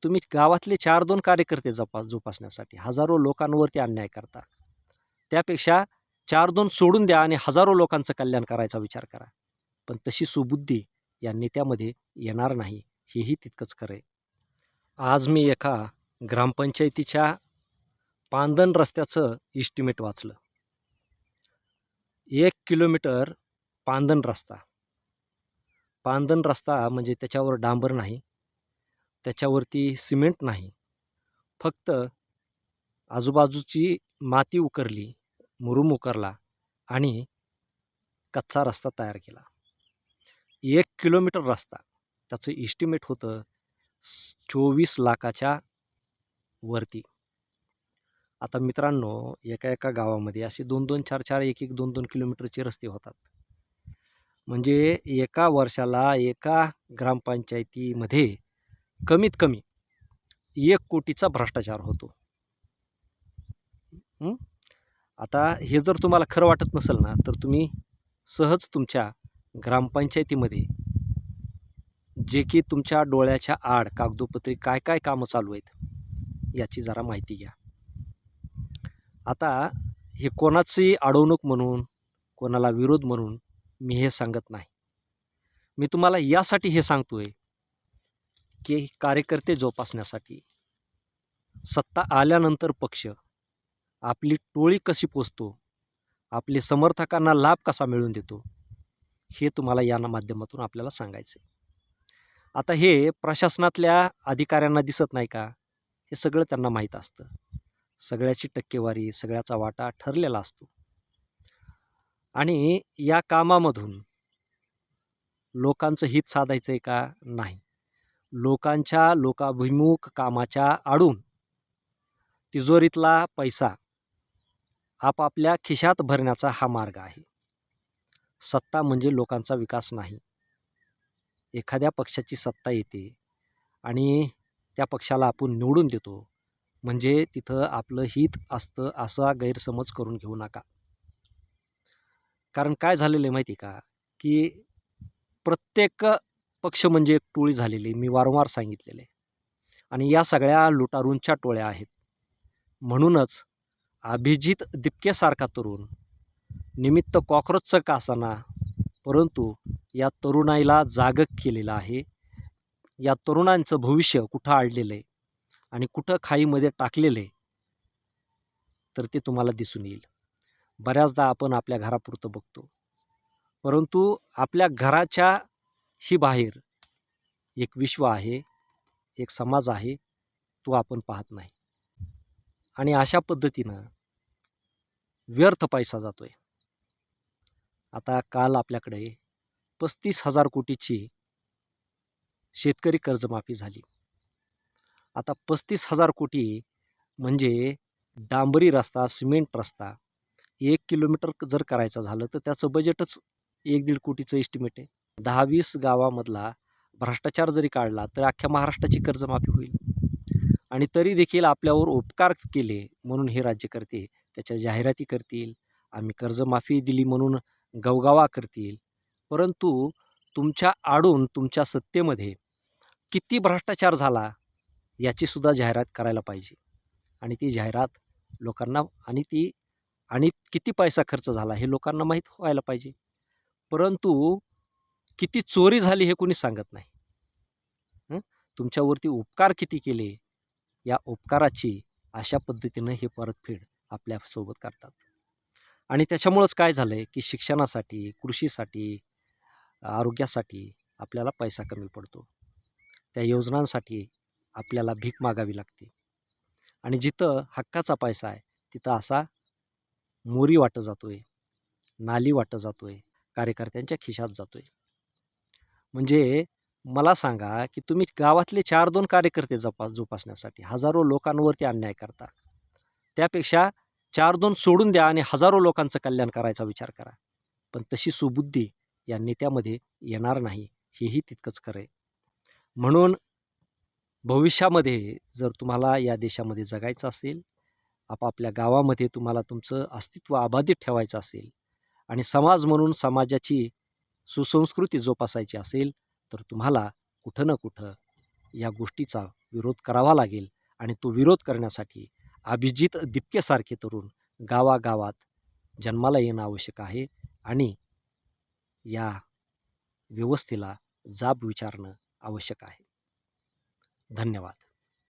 तुम्ही गावातले 4-2 कार्यकर्ते जोपासण्यासाठी हजारो लोकांवरती अन्याय करता. त्यापेक्षा 4-2 सोडून द्या आणि हजारो लोकांचं कल्याण करायचा विचार करा. पण तशी सुबुद्धी या नेत्यामध्ये येणार नाही, हेही तितकंच खरं आहे. आज मी एका ग्रामपंचायतीच्या पांदण रस्त्याचं इस्टिमेट वाचलं. 1 किलोमीटर पांदण रस्ता. पांदण रस्ता म्हणजे त्याच्यावर डांबर नाही, त्याच्यावरती सिमेंट नाही, फक्त आजूबाजूची माती उकरली, मुरुम उकरला आणि कच्चा रस्ता तयार केला. 1 किलोमीटर रस्ता. त्याचं इस्टिमेट होतं 24 लाखाच्या वरती. आता मित्रांनो, एका गावामध्ये असे 2-2, 4-4, 1-1, 2-2 किलोमीटरचे रस्ते होतात. म्हणजे एका वर्षाला एका ग्रामपंचायतीमध्ये कमीत कमी 1 कोटीचा भ्रष्टाचार होतो. आता हे जर तुम्हाला खरं वाटत नसेल ना, तर तुम्ही सहज तुमच्या ग्रामपंचायतीमध्ये जे की तुमच्या डोळ्याच्या आड कागदोपत्री काय काय कामं चालू आहेत याची जरा माहिती घ्या. आता हे कोणाची अडवणूक म्हणून, कोणाला विरोध म्हणून मी हे सांगत नाही. मी तुम्हाला यासाठी हे सांगतोय की कार्यकर्ते जोपासण्यासाठी सत्ता आल्यानंतर पक्ष आपली टोळी कशी पोचतो, आपले समर्थकांना लाभ कसा मिळवून देतो, हे तुम्हाला या माध्यमातून आपल्याला सांगायचं आहे. आता हे प्रशासनातल्या अधिकाऱ्यांना दिसत नाही का? हे सगळं त्यांना माहीत असतं. सगळ्याची टक्केवारी, सगळ्याचा वाटा ठरलेला असतो. आणि या कामामधून लोकांचं हित साधायचं आहे का? नाही. लोकांच्या लोकाभिमुख कामाच्या आडून तिजोरीतला पैसा आपापल्या खिशात भरण्याचा हा मार्ग आहे. सत्ता म्हणजे लोकांचा विकास नाही. एखाद्या पक्षाची सत्ता येते आणि त्या पक्षाला आपण निवडून देतो म्हणजे तिथं आपलं हित असतं असा गैरसमज करून घेऊ नका. कारण काय झालेलं आहे माहिती आहे का, की प्रत्येक पक्ष म्हणजे एक टोळी झालेली, मी वारंवार सांगितलेलं आहे. आणि या सगळ्या लुटारूंच्या टोळ्या आहेत. म्हणूनच अभिजित दिपकेसारखा तरुण निमित्त कॉक्रोचचं का असेना, परंतु या तरुणाईला जागं केलेलं आहे. या तरुणांचं भविष्य कुठं अडलेलं आहे आणि कुठं खाईमध्ये टाकलेलं आहे तर ते तुम्हाला दिसून येईल. बऱ्याचदा आपण आपल्या घरापुरतं बघतो, परंतु आपल्या घराच्या ही बाहेर एक विश्व आहे, एक समाज आहे, तो आपण पाहत नाही. आणि अशा पद्धतीनं व्यर्थ पैसा जातोय. आता काल आपल्याकडे 35,000 कोटीची शेतकरी कर्जमाफी झाली. आता 35,000 कोटी म्हणजे डांबरी रस्ता, सिमेंट रस्ता 1 किलोमीटर जर करायचं झालं तर त्याचं बजेटच 1-1.5 कोटीचं एस्टिमेट आहे. 10-20 गावामधला भ्रष्टाचार जरी काढला तर अख्ख्या महाराष्ट्राची कर्जमाफी होईल. आणि तरी देखील आपल्यावर उपकार केले म्हणून हे राज्यकर्ते त्याच्या जाहिराती करतील, आम्ही कर्जमाफी दिली म्हणून गवगवा करतील. परंतु तुमच्या आडून तुमच्या सत्तेमध्ये किती भ्रष्टाचार झाला याची सुद्धा जाहिरात करायला पाहिजे. आणि ती जाहिरात लोकांना आणि किती पैसा खर्च झाला हे लोकांना माहीत व्हायला पाहिजे. परंतु किती चोरी झाली हे कोणी सांगत नाही. तुमच्यावरती उपकार किती केले, या उपकाराची अशा पद्धतीनं हे परतफेड आपल्यासोबत करतात. आणि त्याच्यामुळंच काय झालं आहे की शिक्षणासाठी, कृषीसाठी, आरोग्यासाठी आपल्याला पैसा कमी पडतो. त्या योजनांसाठी आपल्याला भीक मागावी लागते. आणि जिथं हक्काचा पैसा आहे तिथं असा मोरी वाटत जातोय, नाली वाटत जातोय, कार्यकर्त्यांच्या खिशात जातोय. म्हणजे मला सांगा की तुम्ही गावातले 4-2 कार्यकर्ते जोपासण्यासाठी हजारो लोकांवरती अन्याय करता. त्यापेक्षा 4-2 सोडून द्या आणि हजारो लोकांचं कल्याण करायचा विचार करा. पण तशी सुबुद्धी या नेत्यामध्ये येणार नाही, हेही तितकंच खरं आहे. म्हणून भविष्यामध्ये जर तुम्हाला या देशामध्ये जगायचं असेल, आपापल्या गावामध्ये तुम्हाला तुमचं अस्तित्व अबाधित ठेवायचं असेल आणि समाज म्हणून समाजाची सुसंस्कृती जोपासायची असेल तर तुम्हाला कुठं ना कुठं या गोष्टीचा विरोध करावा लागेल आणि तो विरोध करण्यासाठी अभिजित दिपकेसारखे तरुण गावागावात जन्माला येणं आवश्यक आहे आणि या व्यवस्थेला जाब विचारणं आवश्यक आहे. धन्यवाद.